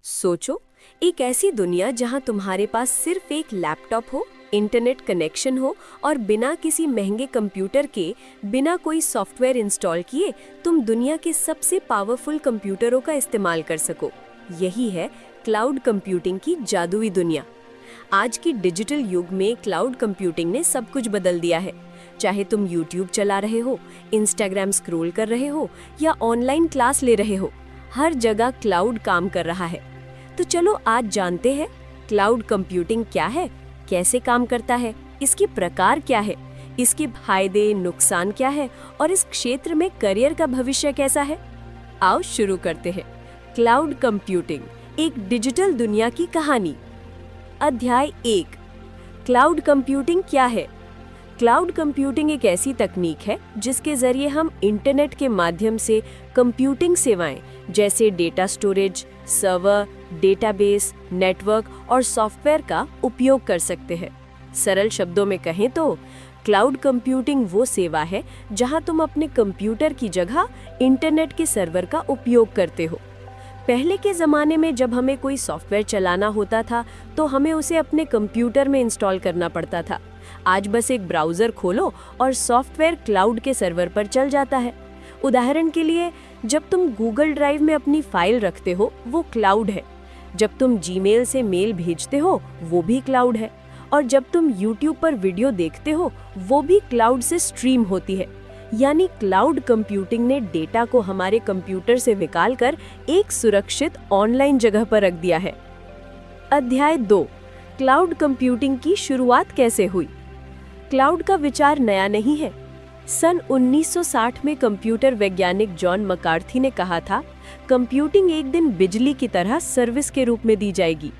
सोचो, एक ऐसी दुनिया जहां तुम्हारे पास सिर्फ एक लैपटॉप हो, इंटरनेट कनेक्शन हो और बिना किसी महंगे कंप्यूटर के, बिना कोई सॉफ्टवेयर इंस्टॉल किए तुम दुनिया के सबसे पावरफुल कंप्यूटरों का इस्तेमाल कर सको। यही है क्लाउड कंप्यूटिंग की जादुई दुनिया। आज की डिजिटल युग में क्लाउड कंप्यूटिंग ने सब कुछ बदल दिया है। चाहे तुम यूट्यूब चला रहे हो, इंस्टाग्राम स्क्रॉल कर रहे हो या ऑनलाइन क्लास ले रहे हो, हर जगह क्लाउड काम कर रहा है। तो चलो आज जानते हैं क्लाउड कंप्यूटिंग क्या है, कैसे काम करता है, इसके प्रकार क्या है, इसके फायदे नुकसान क्या है और इस क्षेत्र में करियर का भविष्य कैसा है। आओ शुरू करते हैं। क्लाउड कंप्यूटिंग, एक डिजिटल दुनिया की कहानी। अध्याय 1, क्लाउड कंप्यूटिंग क्या है। क्लाउड कंप्यूटिंग एक ऐसी तकनीक है जिसके जरिए हम इंटरनेट के माध्यम से कंप्यूटिंग सेवाएं जैसे data storage, server, database, network और सॉफ्टवेयर का उपयोग कर सकते हैं। सरल शब्दों में कहें तो क्लाउड कंप्यूटिंग वो सेवा है जहां तुम अपने कंप्यूटर की जगह इंटरनेट के सर्वर का उपयोग करते हो। पहले के ज़माने में जब हमें कोई सॉफ्टवेयर चलाना होता था तो हमें उसे अपने कंप्यूटर में इंस्टॉल करना पड़ता था। आज बस एक ब्राउज़र खोलो और सॉफ्टवेयर क्लाउड के सर्वर पर चल जाता है। उदाहरण के लिए, जब तुम गूगल ड्राइव में अपनी फाइल रखते हो वो क्लाउड है। जब तुम जीमेल से मेल भेजते हो वो भी क्लाउड है। और जब तुम यूट्यूब पर वीडियो देखते हो वो भी क्लाउड से स्ट्रीम होती है। यानी क्लाउड कंप्यूटिंग ने डेटा को हमारे कंप्यूटर से निकालकर एक सुरक्षित ऑनलाइन जगह पर रख दिया है। अध्याय 2, क्लाउड कंप्यूटिंग की शुरुआत कैसे हुई। क्लाउड का विचार नया नहीं है। सन 1960 में कंप्यूटर वैज्ञानिक जॉन मकार्थी ने कहा था, कंप्यूटिंग एक दिन बिजली की तरह सर्विस के रूप में दी जाएगी।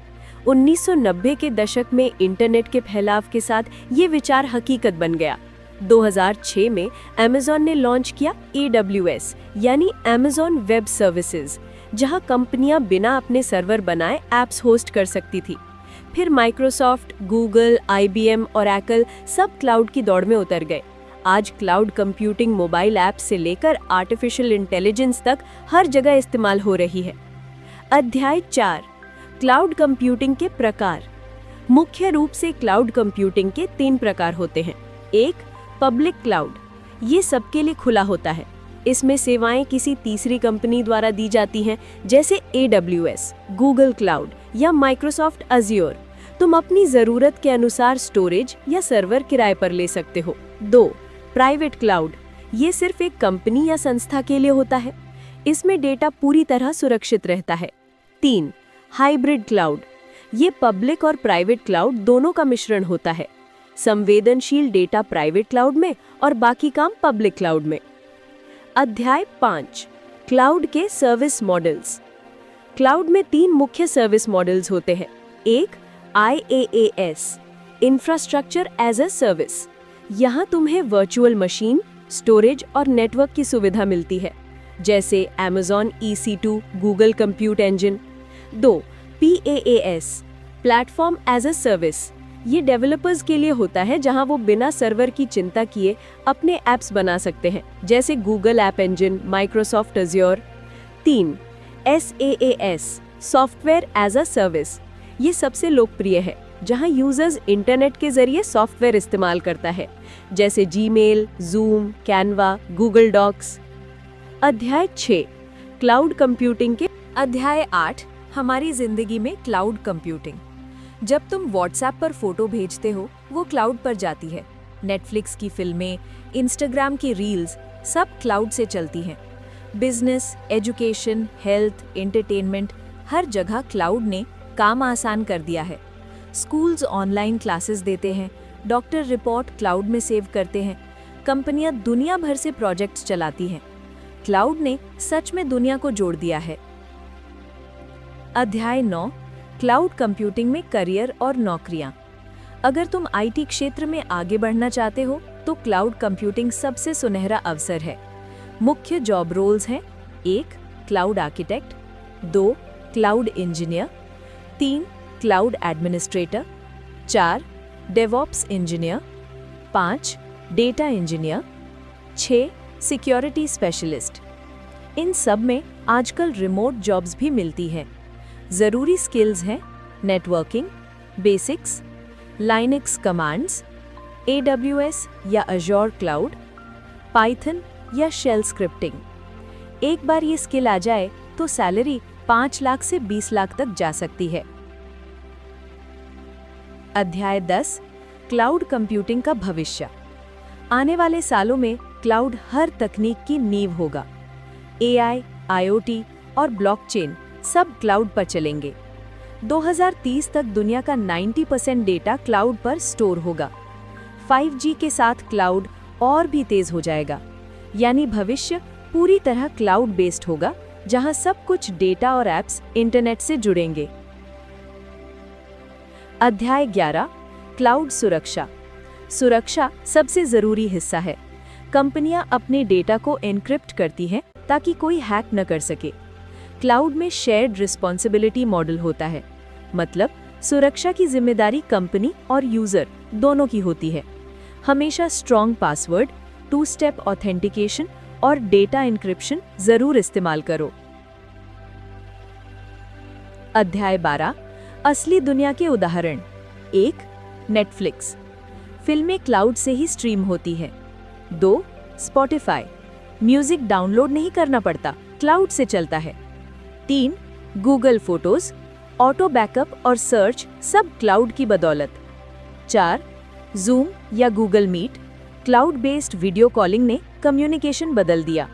1990 के दशक में इंटरनेट के फैलाव के साथ ये विचार हकीकत बन गया। 2006 में अमेज़न ने लॉन्च किया AWS यानी अमेज़न वेब सर्विसेज, जहां कंपनियां बिना अपने सर्वर बनाए ऐप्स होस्ट कर सकती थी। फिर माइक्रोसॉफ्ट, गूगल, IBM और एप्पल सब क्लाउड की दौड़ में उतर गए। आज क्लाउड कंप्यूटिंग मोबाइल ऐप से लेकर आर्टिफिशियल इंटेलिजेंस तक हर जगह इस्तेमाल हो रही है। अध्याय 4, क्लाउड कंप्यूटिंग के प्रकार। मुख्य रूप से क्लाउड कंप्यूटिंग के 3 प्रकार होते हैं। एक, पब्लिक क्लाउड, ये सबके लिए खुला होता है। इसमें सेवाएं किसी तीसरी कंपनी द्वारा दी जाती हैं, जैसे AWS, गूगल क्लाउड या माइक्रोसॉफ्ट अज्योर। तुम अपनी जरूरत के अनुसार स्टोरेज या सर्वर किराए पर ले सकते हो। 2, प्राइवेट क्लाउड, ये सिर्फ एक कंपनी या संस्था के लिए होता है। इसमें डेटा पूरी तरह सुरक्षित रहता है। 3, हाइब्रिड क्लाउड, ये पब्लिक और प्राइवेट क्लाउड दोनों का मिश्रण होता है। संवेदनशील डेटा प्राइवेट क्लाउड में और बाकी काम पब्लिक क्लाउड में। अध्याय 5, क्लाउड के सर्विस मॉडल्स। क्लाउड में 3 मुख्य सर्विस मॉडल्स होते हैं। एक, IaaS, infrastructure as a service. यहाँ तुम्हें वर्चुअल मशीन, स्टोरेज और नेटवर्क की सुविधा मिलती है, जैसे Amazon EC2, Google compute engine. 2, PaaS, platform as a service. ये डेवलपर्स के लिए होता है, जहां वो बिना सर्वर की चिंता किए अपने ऐप्स बना सकते हैं, जैसे Google app engine, Microsoft Azure. 3, SaaS, software as a service. ये सबसे लोकप्रिय है, जहां यूजर्स इंटरनेट के जरिए सॉफ्टवेयर इस्तेमाल करता है, जैसे Gmail, Zoom, Canva, Google Docs. अध्याय 6, क्लाउड कंप्यूटिंग के। अध्याय 8, हमारी जिंदगी में क्लाउड कंप्यूटिंग। जब तुम व्हाट्सएप पर फोटो भेजते हो वो क्लाउड पर जाती है। नेटफ्लिक्स की फिल्में, इंस्टाग्राम की रील्स सब क्लाउड से चलती हैं। बिजनेस, एजुकेशन, हेल्थ, एंटरटेनमेंट, हर जगह क्लाउड ने काम आसान कर दिया है। स्कूल्स ऑनलाइन क्लासेस देते हैं, डॉक्टर रिपोर्ट क्लाउड में सेव करते हैं, कंपनियां दुनिया भर से प्रोजेक्ट्स चलाती हैं। क्लाउड ने सच में दुनिया को जोड़ दिया है। अध्याय 9, क्लाउड कंप्यूटिंग में करियर और नौकरियां। अगर तुम IT क्षेत्र में आगे बढ़ना चाहते हो तो क्लाउड कंप्यूटिंग सबसे सुनहरा अवसर है। मुख्य जॉब रोल्स हैं: 1, cloud architect, 2, cloud engineer, 3, cloud administrator, 4, DevOps engineer, 5, data engineer, 6, security specialist. इन सब में आजकल रिमोट जॉब्स भी मिलती हैं। ज़रूरी स्किल्स हैं networking, basics, Linux commands, AWS या अजोर क्लाउड, पाइथन या शेल स्क्रिप्टिंग। एक बार ये स्किल आ जाए तो सैलरी 5 लाख से 20 लाख तक जा सकती है। अध्याय 10 क्लाउड कंप्यूटिंग का भविष्य। आने वाले सालों में क्लाउड हर तकनीक की नींव होगा। AI, IoT और ब्लॉकचेन सब क्लाउड पर चलेंगे। 2030 तक दुनिया का 90% डेटा क्लाउड पर स्टोर होगा। 5G के साथ क्लाउड और भी तेज हो जाएगा, यानी भविष्य पूरी तरह क्लाउड बेस्ड होगा, जहां सब कुछ डेटा और एप्स इंटरनेट से जुड़ेंगे। अध्याय 11 क्लाउड सुरक्षा। सुरक्षा सबसे जरूरी हिस्सा है। कंपनियां अपने डेटा को एन्क्रिप्ट करती हैं ताकि कोई हैक न कर सके। क्लाउड में शेयर्ड रिस्पॉन्सिबिलिटी मॉडल होता है, मतलब सुरक्षा की जिम्मेदारी कंपनी और यूजर दोनों की होती है। हमेशा स्ट्रॉन्ग पासवर्ड, 2 स्टेप ऑथेंटिकेशन और डेटा एन्क्रिप्शन जरूर इस्तेमाल करो। अध्याय 12 असली दुनिया के उदाहरण। 1. नेटफ्लिक्स, फिल्में क्लाउड से ही स्ट्रीम होती है। 2. स्पॉटिफाई, म्यूजिक डाउनलोड नहीं करना पड़ता, क्लाउड से चलता है। 3. गूगल फोटोज, ऑटो बैकअप और सर्च सब क्लाउड की बदौलत। 4. जूम या Google Meet, cloud based video calling ने कम्युनिकेशन बदल दिया।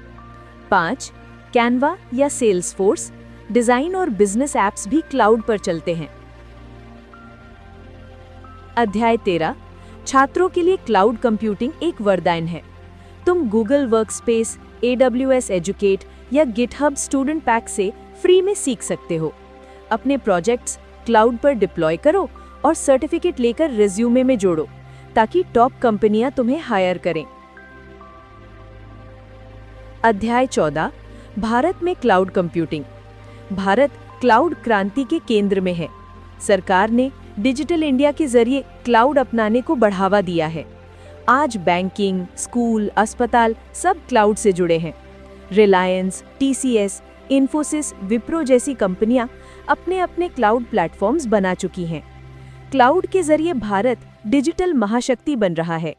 5. कैनवा या सेल्सफोर्स, डिजाइन और बिजनेस एप्स भी क्लाउड पर चलते हैं। अध्याय 13 छात्रों के लिए क्लाउड कंप्यूटिंग एक वरदान है। तुम गूगल वर्कस्पेस, AWS एजुकेट या गिटहब स्टूडेंट पैक से फ्री में सीख सकते हो। अपने प्रोजेक्ट्स क्लाउड पर डिप्लॉय करो और सर्टिफिकेट लेकर रिज्यूमे में जोड़ो, ताकि टॉप कंपनियां तुम्हें हायर करें। अध्याय 14 भारत में क्लाउड कंप्यूटिंग। भारत क्लाउड क्रांति के केंद्र में है। सरकार ने डिजिटल इंडिया के जरिए क्लाउड अपनाने को बढ़ावा दिया है। आज बैंकिंग, स्कूल, अस्पताल सब क्लाउड से जुड़े हैं। रिलायंस, TCS, इन्फोसिस, विप्रो जैसी कंपनियां अपने अपने क्लाउड प्लेटफॉर्म्स बना चुकी हैं। क्लाउड के जरिए भारत डिजिटल महाशक्ति बन रहा है।